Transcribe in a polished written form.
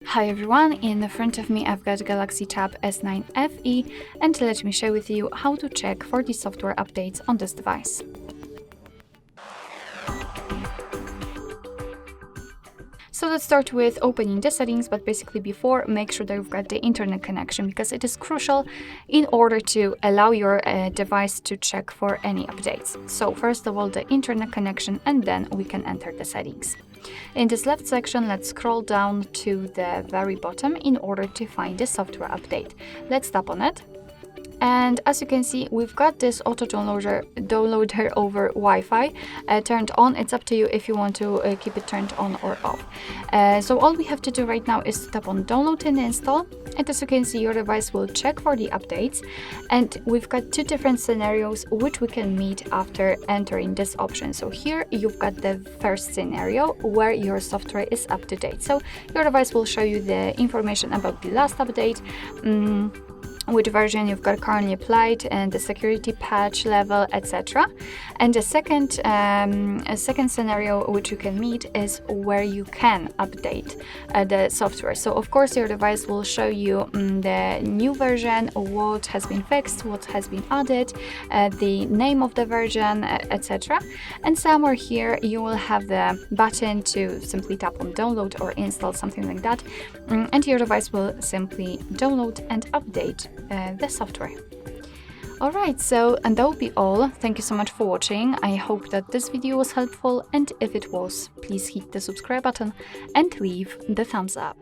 Hi everyone, in front of me I've got Galaxy Tab S9 FE and let me share with you how to check for the software updates on this device. So let's start with opening the settings, but basically before, make sure that you've got the internet connection because it is crucial in order to allow your device to check for any updates. So first of all, the internet connection, and then we can enter the settings. In this left section, let's scroll down to the very bottom in order to find the software update. Let's tap on it. And as you can see, we've got this auto downloader over Wi-Fi turned on. It's up to you if you want to keep it turned on or off. So all we have to do right now is to tap on download and install. And as you can see, your device will check for the updates. And we've got two different scenarios which we can meet after entering this option. So here you've got the first scenario where your software is up to date. So your device will show you the information about the last update, which version you've got currently applied, and the security patch level, etc. And the second scenario which you can meet is where you can update the software. So of course your device will show you the new version, what has been fixed, what has been added, the name of the version, etc. And somewhere here you will have the button to simply tap on download or install, something like that, and your device will simply download and update the software. Alright, and that will be all. Thank you so much for watching. I hope that this video was helpful, and if it was, please hit the subscribe button and leave the thumbs up.